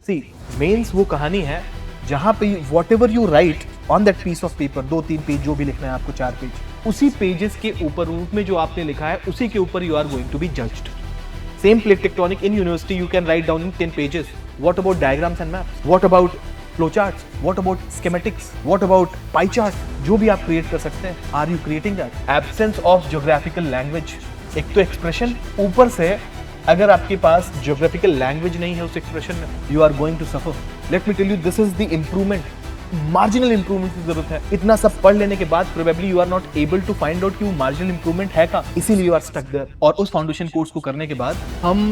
सी mains वो कहानी है जहां पे whatever you write on that piece of paper, 2-3 page जो भी लिखना है आपको, 4 पेज, उसी पेजेस के ऊपर रूप में जो आपने लिखा है उसी के ऊपर you are going to be judged. Same plate tectonic in university you can write down in 10 pages. What about diagrams and maps? What about flowcharts? What about schematics? What about pie chart? जो भी आप create कर सकते हैं. Are you creating that? Absence of geographical language. एक तो expression, ऊपर से अगर आपके पास geographical language नहीं है उस expression में, you are going to suffer. Let me tell you, this is the improvement. Marginal improvement की जरूरत है. इतना सब पढ़ लेने के बाद probably you are not able to find out कि वो मार्जिनल इंप्रूवमेंट है का, इसीलिए यू आर स्टक देयर. और उस फाउंडेशन कोर्स को करने के बाद हम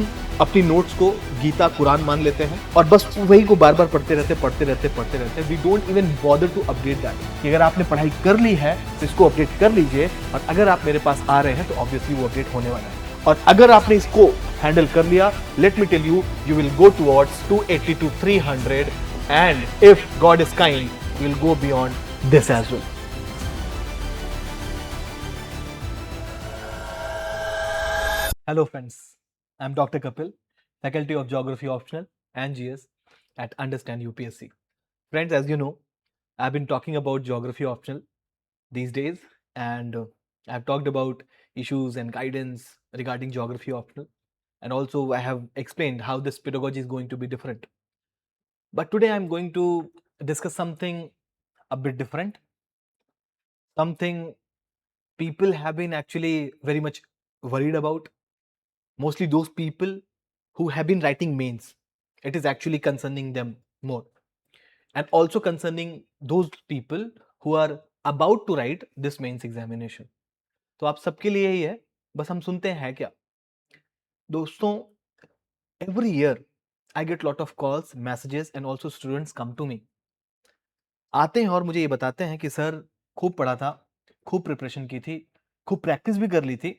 अपनी नोट्स को गीता कुरान मान लेते हैं और बस वही को बार बार पढ़ते रहते. We don't even bother to update that. कि अगर आपने पढ़ाई कर ली है तो इसको अपडेट कर लीजिए, और अगर आप मेरे पास आ रहे हैं तो ऑब्वियसली वो अपडेट होने वाला है. और अगर आपने इसको हैंडल कर लिया, let me tell you, you will go towards 280 to 300, and if God is kind, we'll go beyond this as well. Hello friends, I'm Dr. Kapil, Faculty of Geography Optional and GS at Understand UPSC. Friends, as you know, I've been talking about Geography Optional these days, and I've talked about issues and guidance regarding Geography Optional, and also I have explained how this pedagogy is going to be different. But today I'm going to discuss something a bit different, something people have been actually very much worried about, mostly those people who have been writing mains. It is actually concerning them more, and also concerning those people who are about to write this mains examination. तो आप सबके लिए ही है, बस हम सुनते हैं क्या. दोस्तों, every year I get lot of calls, messages, and also students come to me. आते हैं और मुझे ये बताते हैं कि सर खूब पढ़ा था, खूब प्रिपरेशन की थी, खूब प्रैक्टिस भी कर ली थी,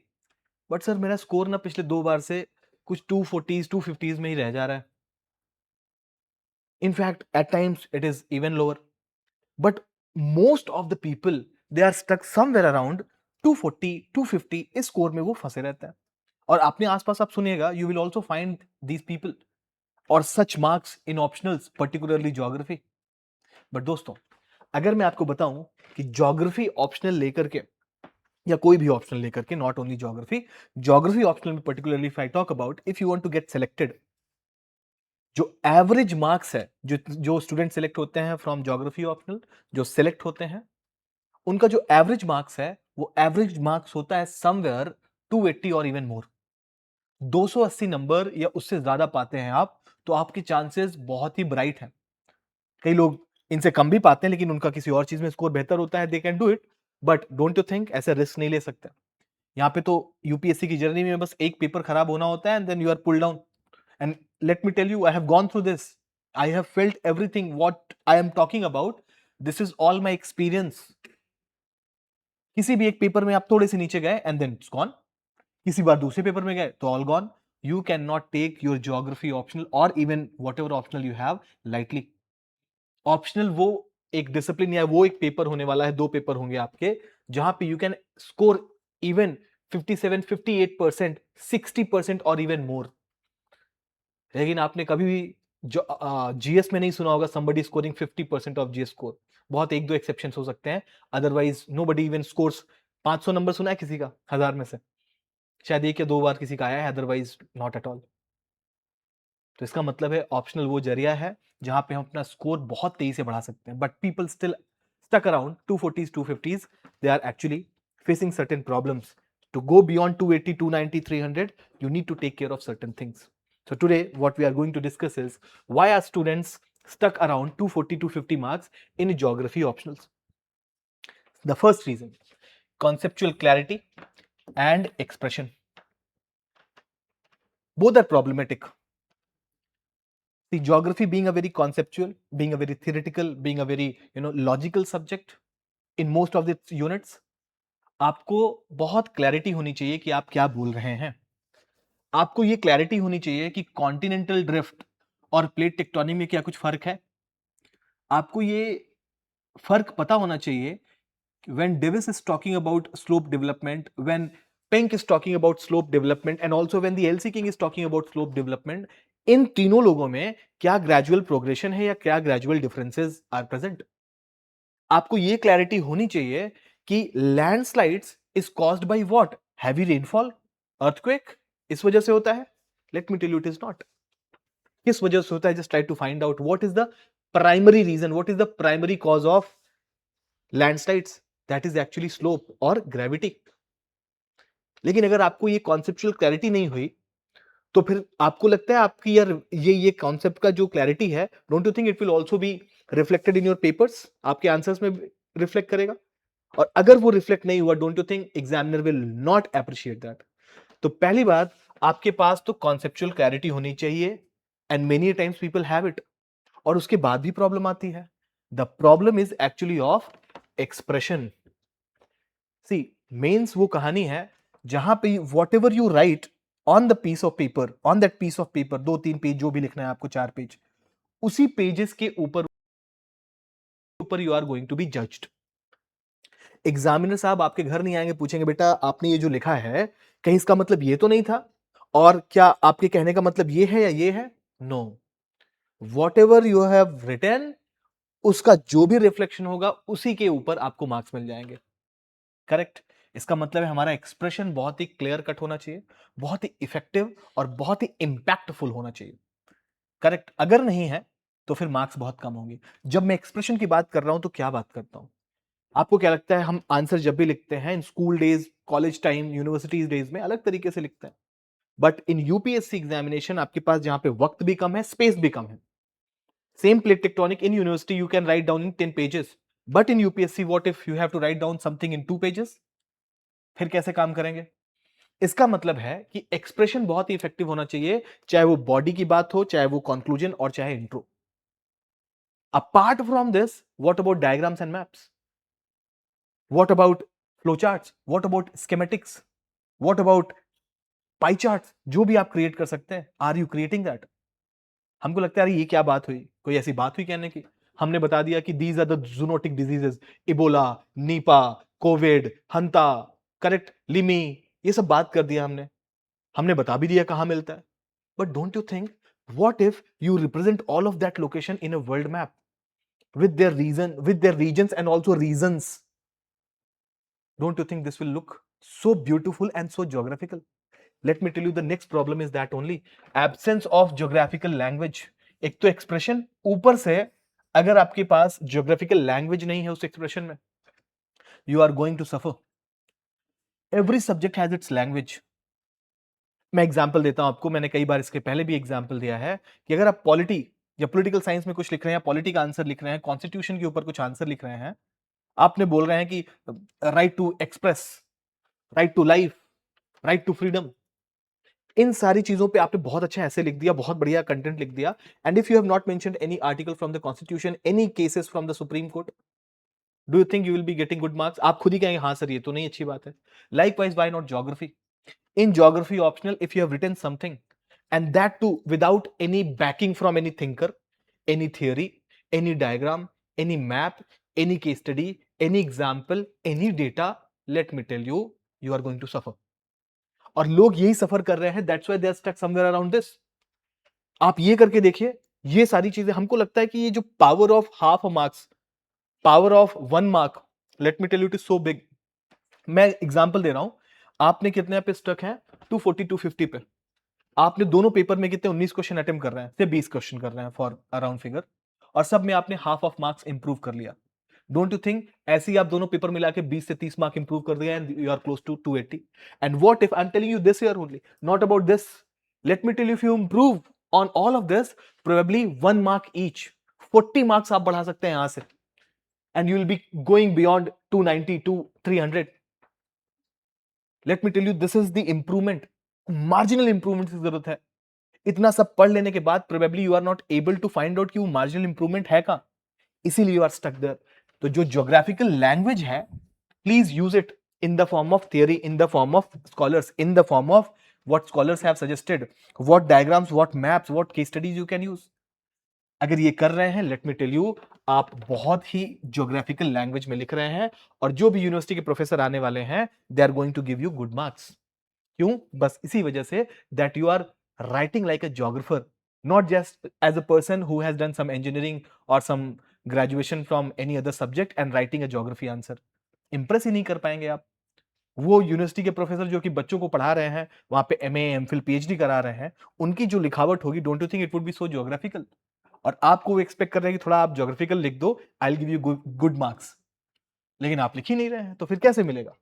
बट सर मेरा स्कोर ना पिछले 2 बार से कुछ 240s 250s में ही रह जा रहा है. In fact, at times it is even lower. But most of the people, they are stuck somewhere around 240 250. इस स्कोर में वो फंसे रहते हैं. और अपने आसपास आप सुनिएगा, you will also find these people or such marks in optionals, particularly geography. But दोस्तों, अगर मैं आपको बताऊं कि ज्योग्राफी ऑप्शनल लेकर के या कोई भी ऑप्शनल लेकर के, नॉट ओनली ज्योग्राफी ऑप्शनल में particularly if I talk about, if you want to get selected, जो एवरेज मार्क्स है, जो स्टूडेंट सिलेक्ट होते हैं फ्रॉम ज्योग्राफी ऑप्शनल, जो सिलेक्ट होते हैं, उनका जो एवरेज मार्क्स है वो एवरेज मार्क्स होता है समवेयर 280 और इवन मोर. 280 नंबर या उससे ज्यादा पाते हैं आप तो आपके चांसेस बहुत ही ब्राइट हैं. कई लोग इनसे कम भी पाते हैं लेकिन उनका किसी और चीज में स्कोर बेहतर होता है, they can do it. But don't you think ऐसे रिस्क नहीं ले सकते. यहाँ पे तो यूपीएससी की जर्नी में बस एक पेपर खराब होना होता है and then you are pull down. And let me tell you, I have gone through this, I have felt everything what I am talking about. This is all my experience. किसी भी एक paper में आप थोड़े से नीचे गए and then it's gone, किसी बार दूसरे पेपर में गए तो all gone. You can not take your geography optional और even whatever optional you have lightly. Optional वो एक डिसिप्लिन या वो एक पेपर होने वाला है, 2 पेपर होंगे आपके, जहां पे यू कैन स्कोर इवन 57 58%, 60% और इवन मोर. लेकिन आपने कभी भी जो जीएस में नहीं सुना होगा somebody scoring 50% of GS score. बहुत एक दो एक्सेप्शंस हो सकते हैं, otherwise nobody even scores. 500 number सुना है किसी का 1000 में से? शायद एक या 2 बार किसी का आया है, अदरवाइज नॉट एट ऑल. तो इसका मतलब है ऑप्शनल वो जरिया है जहां पे हम अपना स्कोर बहुत तेजी से बढ़ा सकते हैं. But people still stuck around 240s 250s. They are actually facing certain problems. To go beyond 280 290 300, you need to take care of certain things. So today what we are going to discuss is why are students stuck around 240 250 marks in geography optionals. The first reason, conceptual clarity and expression, both are problematic. See, geography being a very conceptual, being a very theoretical, being a very logical subject in most of its units, आपको बहुत clarity होनी चाहिए कि आप क्या बोल रहे हैं. आपको ये क्लैरिटी होनी चाहिए कि कॉन्टिनेंटल ड्रिफ्ट और प्लेट टेक्टोनिक में क्या कुछ फर्क है. आपको ये फर्क पता होना चाहिए. when Davis is talking about slope development, when Penck is talking about slope development, and also when the LC King is talking about slope development, इन तीनों लोगों में क्या ग्रेजुअल प्रोग्रेशन है या क्या ग्रेजुअल डिफरेंसेस आर प्रेजेंट? आपको ये clarity होनी चाहिए कि landslides is caused by what? Heavy rainfall, earthquake, इस वजह से होता है? Let me tell you it is not. किस वजह से होता है? Just try to find out what is the primary reason, what is the primary cause of landslides? That is actually slope और ग्रेविटी। लेकिन अगर आपको ये कॉन्सेप्चुअल क्लैरिटी नहीं हुई, तो फिर आपको लगता है आपकी यार ये कॉन्सेप्ट का जो क्लैरिटी है, don't you think it will also be reflected in your papers? आपके आंसर्स में रिफ्लेक्ट करेगा? और अगर वो रिफ्लेक्ट नहीं हुआ, don't you think examiner will not appreciate that? तो पहली बात, आपके पास तो कॉन्सेप्चुअल क्लैरिटी होनी चाहिए, and many times people have it, और उसके बाद भी प्रॉब्लम आती है। The problem is actually of expression. See, mains वो कहानी है जहां पे whatever you write on the piece of paper, on that piece of paper, 2-3 page जो भी लिखना है आपको, 4 पेज, उसी पेजेस के ऊपर ऊपर you are going to be judged. Examiner साहब आपके घर नहीं आएंगे, पूछेंगे बेटा आपने ये जो लिखा है कहीं इसका मतलब ये तो नहीं था, और क्या आपके कहने का मतलब ये है या ये है? No, whatever you have written, उसका जो भी रिफ्लेक्शन होगा उसी के ऊपर आपको मार्क्स मिल जाएंगे। करेक्ट? इसका मतलब है हमारा एक्सप्रेशन बहुत ही क्लियर कट होना चाहिए, बहुत ही इफेक्टिव और बहुत ही इंपैक्टफुल होना चाहिए। करेक्ट? अगर नहीं है तो फिर मार्क्स बहुत कम होंगे। जब मैं एक्सप्रेशन की बात कर रहा हूं तो क्या बात करता हूं? आपको क्या लगता है हम आंसर जब भी लिखते हैं in school days, college time, universities days में अलग तरीके से लिखते हैं, बट इन यूपीएससी एग्जामिनेशन आपके पास जहां पे वक्त भी कम है, स्पेस भी कम है, same plate tectonic in university you can write down in 10 pages, but in UPSC what if you have to write down something in 2 pages? फिर कैसे काम करेंगे? इसका मतलब है कि एक्सप्रेशन बहुत ही इफेक्टिव होना चाहिए, चाहे वो बॉडी की बात हो, चाहे वो कंक्लूजन और चाहे intro. Apart from this, what about diagrams and maps? What about flow charts? What about schematics? What about pie charts? जो भी आप क्रिएट कर सकते हैं, आर यू क्रिएटिंग दैट? हमको लगता है ये क्या बात हुई, कोई ऐसी बात हुई कहने की? हमने बता दिया कि these are the zoonotic diseases, Ebola, Nipah, COVID, hanta, correct, लिमी, ये सब बात कर दिया हमने। हमने बता भी दिया कहां मिलता है। But don't you think, what if you represent all of that location in a world map with their reason, with their regions and also reasons? Don't you think this will look so beautiful and so geographical? Let me tell you, the next problem is that only absence of geographical language. एक तो expression, ऊपर से अगर आपके पास geographical language नहीं है उस expression में, you are going to suffer. Every subject has its language. मैं एग्जाम्पल देता हूं आपको, मैंने कई बार इसके पहले भी एग्जाम्पल दिया है कि अगर आप पॉलिटी या पॉलिटिकल साइंस में कुछ लिख रहे हैं, पॉलिटी का आंसर लिख रहे हैं, कॉन्स्टिट्यूशन के ऊपर कुछ आंसर लिख रहे हैं, आपने बोल रहे हैं कि right to express, right to life, right to freedom, इन सारी चीजों पे आपने बहुत अच्छा ऐसे लिख दिया, बहुत बढ़िया कंटेंट लिख दिया, and if you have not mentioned any article from the constitution, any cases from the supreme court, do you think you will be getting good marks? आप खुद ही कहेंगे हाँ सर ये तो नहीं अच्छी बात है। Likewise why not geography? In geography optional, if you have written something, and that too without any backing from any thinker, any theory, any diagram, any map, any case study, any example, any data, let me tell you, you are going to suffer. और लोग यही सफर कर रहे हैं, that's why they are stuck somewhere around this. आप ये करके देखिए, ये सारी चीजें, हमको लगता है कि ये जो power of half a marks, power of 1 mark, let me tell you it is so big. मैं एग्जांपल दे रहा हूं, आपने कितने पे स्टक है? 240 250 पे। आपने दोनों पेपर में कितने 19 क्वेश्चन अटेम्प्ट कर रहे हैं, से 20 क्वेश्चन कर रहे हैं फॉर अराउंड फिगर, और सब में आपने हाफ ऑफ मार्क्स इंप्रूव कर लिया। डोंट यू थिंक ऐसे ही आप दोनों पेपर मिला के 20 से 30 मार्क इंप्रूव कर दिया and you are close to 280? And what if I am telling you this year only, not about this, let me tell you, if you improve on all of this, probably 1 mark each, 40 marks आप बढ़ा सकते हैं यहां से, and you will be going beyond 290 to 300। Let me tell you, this is the improvement, marginal improvement की जरूरत है। इतना सब पढ़ लेने के बाद probably you are not able to find out कि वो मार्जिनल इंप्रूवमेंट है कहां, इसीलिए यू आर स्टक देयर। तो जो ज्योग्राफिकल लैंग्वेज है, please use it in the form of theory, in the form of scholars, in the form of what scholars have suggested, what diagrams, what maps, what case studies you can use. अगर ये कर रहे हैं, late me tell you, आप बहुत ही geographical language में लिख रहे हैं, और जो भी यूनिवर्सिटी के प्रोफेसर आने वाले हैं, they are going to give you good marks. क्यों? बस इसी वजह से that you are writing like a geographer, not just as a person who has done some engineering or some graduation from any other subject and writing a geography answer. Impress ही नहीं कर पाएंगे आप। वो यूनिवर्सिटी के professor जो कि बच्चों को पढ़ा रहे हैं, वहां पे एमए, एमफिल, पीएचडी करा रहे हैं, उनकी जो लिखावट होगी, don't you think it would be so geographical? और आपको वो एक्सपेक्ट कर रहे हैं कि थोड़ा आप ज्योग्राफिकल लिख दो, I will give you good marks, लेकिन आप लिख ही नहीं रहे हैं, तो फिर कैसे मिलेगा?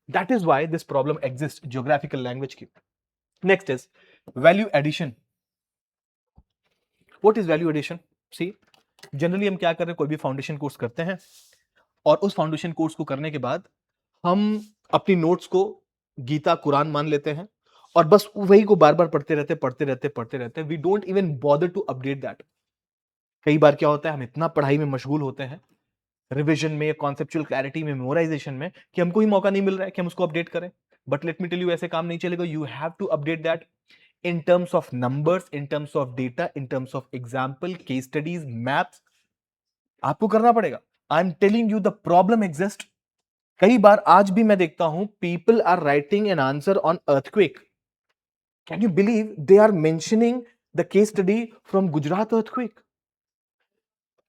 That is why this problem exist geographical language की। Next is value addition. What is value addition? See, generally हम क्या कर रहे हैं, कोई भी फाउंडेशन कोर्स करते हैं और उस फाउंडेशन कोर्स को करने के बाद हम अपनी नोट्स को गीता कुरान मान लेते हैं और बस वही को बार बार पढ़ते रहते we don't even bother to update that. कई बार क्या होता है, हम इतना पढ़ाई में मशगूल होते हैं, रिविजन में, कॉन्सेप्चुअल क्लैरिटी में, मेमोराइजेशन में, कि हमको ही मौका नहीं मिल रहा है कि हम उसको अपडेट करें। But let me tell you, ऐसे काम नहीं चलेगा। You have to update that in terms of numbers, in terms of data, in terms of example, case studies, maps, आपको करना पड़ेगा। I am telling you the problem exist. कई बार आज भी मैं देखता हूं, people are writing an answer on earthquake. Can you believe they are mentioning the case study from Gujarat earthquake?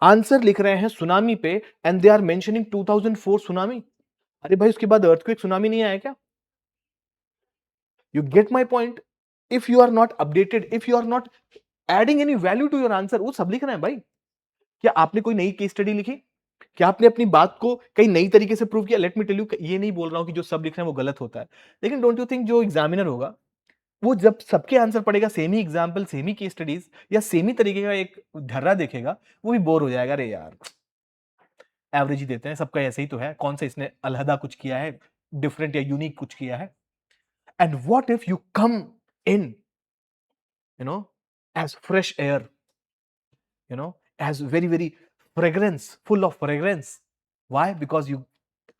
Answer लिख रहे हैं सुनामी पे and they are mentioning 2004 tsunami. अरे भाई, उसके बाद अर्थक्वेक सुनामी नहीं आया क्या? You get my point? If you are not updated, if you are not adding any value to your answer, वो सब लिख रहे हैं भाई। क्या आपने कोई नई केस स्टडी लिखी? क्या आपने अपनी बात को कई नई तरीके से प्रूव किया? लेट मी टेल यू, ये नहीं बोल रहा हूं कि जो सब लिख रहे हैं वो गलत होता है, लेकिन डोंट यू थिंक जो एग्जामिनर होगा, वो जब सबके आंसर पढ़ेगा, सेम ही एग्जाम्पल, सेम ही केस स्टडीज या सेम ही तरीके का एक धर्रा देखेगा, वो भी बोर हो जाएगा। अरे यार, एवरेज ही देते हैं, सबका ऐसे ही तो है, कौन सा इसने अलहदा कुछ किया है, डिफरेंट या यूनिक कुछ किया है? And what if you come in, you know, as fresh air, you know, as very, very fragrance, full of fragrance. Why? Because you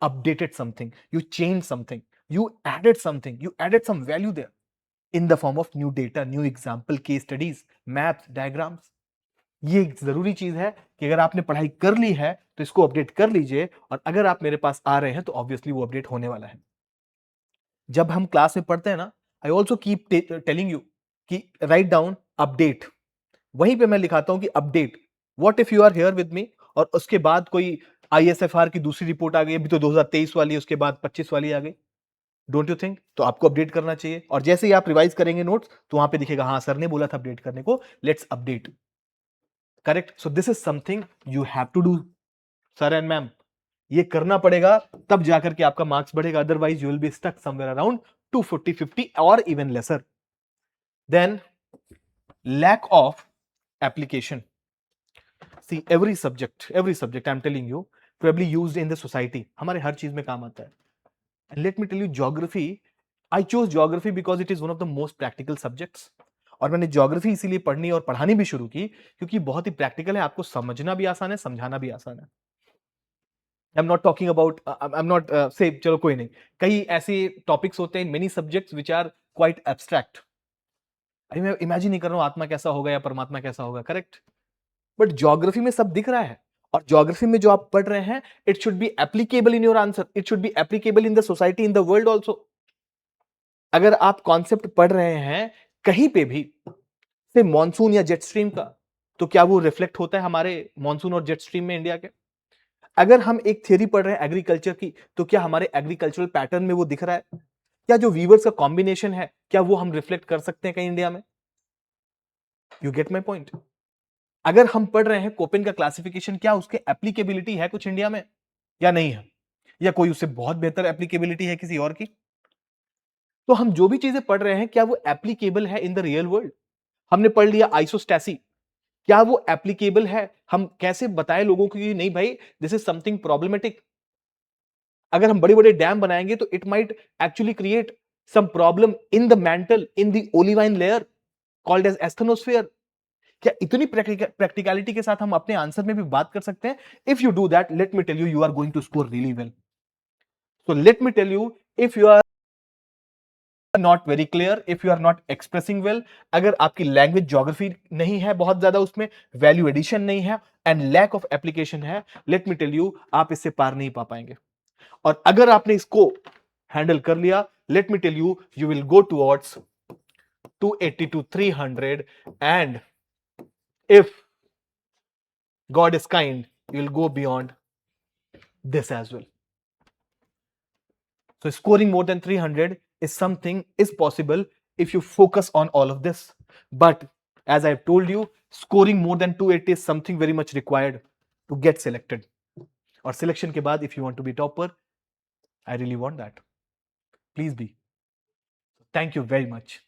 updated something, you changed something, you added something, you added some value there in the form of new data, new example, case studies, maps, diagrams. ये एक जरूरी चीज है कि अगर आपने पढ़ाई कर ली है तो इसको अपडेट कर लीजिए, और अगर आप मेरे पास आ रहे हैं तो ऑब्वियसली वो अपडेट होने वाला है। जब हम क्लास में पढ़ते हैं ना, I also keep telling you कि राइट डाउन अपडेट। वहीं पे मैं लिखाता हूं कि update, what if you are here with me, और उसके बाद कोई आईएसएफआर की दूसरी रिपोर्ट आ गई, अभी तो 2023 वाली, उसके बाद 25 वाली आ गई, डोंट यू थिंक? तो आपको अपडेट करना चाहिए, और जैसे ही आप रिवाइज करेंगे नोट्स, तो वहां पे दिखेगा, हाँ सर ने बोला था अपडेट करने को, let's update. Correct? So this is something you have to do, sir and ma'am. ये करना पड़ेगा, तब जाकर के आपका मार्क्स बढ़ेगा, otherwise you will be stuck somewhere around 240, 50 और even lesser. Then lack of application. See, every subject I'm telling you, probably used in the society, हमारे हर चीज में काम आता है। And let me tell you, geography, I chose geography because it is one of the most practical subjects. और मैंने geography इसीलिए पढ़नी और पढ़ानी भी शुरू की क्योंकि बहुत ही प्रैक्टिकल है, आपको समझना भी आसान है, समझाना भी आसान है। I am not talking about, I am not say, चलो कोई नहीं, कई ऐसे टॉपिक्स होते हैं, many subjects which are quite abstract. अरे मैं इमेजिन नहीं कर रहा हूं आत्मा कैसा होगा या परमात्मा कैसा होगा, करेक्ट? बट ज्योग्राफी में सब दिख रहा है, और ज्योग्राफी में जो आप पढ़ रहे हैं, it should be applicable in your answer, it should be applicable in the society, in the world also. अगर आप कॉन्सेप्ट पढ़ रहे हैं कहीं पे भी, से मॉनसून या जेट स्ट्रीम का, तो क्या वो रिफ्लेक्ट होता है हमारे मॉनसून और जेट स्ट्रीम में इंडिया के? अगर हम एक थियरी पढ़ रहे हैं एग्रीकल्चर की, तो क्या हमारे एग्रीकल्चरल पैटर्न में वो दिख रहा है? क्या जो वीवर्स का कॉम्बिनेशन है, क्या वो हम रिफ्लेक्ट कर सकते हैं कहीं इंडिया में? You get my point? अगर हम पढ़ रहे हैं कोपेन का क्लासिफिकेशन, क्या उसके एप्लीकेबिलिटी है कुछ इंडिया में या नहीं है, या कोई उससे बहुत बेहतर एप्लीकेबिलिटी है किसी और की? तो हम जो भी चीजें पढ़ रहे हैं, क्या वो एप्लीकेबल है इन द रियल वर्ल्ड? हमने पढ़ लिया आइसोस्टैसी, क्या वो एप्लीकेबल है? हम कैसे बताएं लोगों को कि नहीं भाई, दिस इज समथिंग प्रॉब्लमेटिक। अगर हम बड़े बड़े डैम बनाएंगे तो it might actually create some problem in the mantle, in the olivine layer called as asthenosphere. क्या इतनी प्रैक्टिकलिटी के साथ हम अपने आंसर में भी बात कर सकते हैं? If you do that, let me tell you, you are going to score really well. So let me tell you, if you are not very clear, if you are not expressing well, अगर आपकी language geography नहीं है बहुत ज्यादा, उसमें value addition नहीं है and lack of application है, लेट मी टेल यू, आप इससे पार नहीं पा पाएंगे। और अगर आपने इसको हैंडल कर लिया, let me tell you, you will go towards 280 to 300 and if God is kind, you'll go beyond this as well. So scoring more than 300 is possible if you focus on all of this. But as I've told you, scoring more than 280 is something very much required to get selected. Or selection ke baad, if you want to be topper, I really want that. Please be. Thank you very much.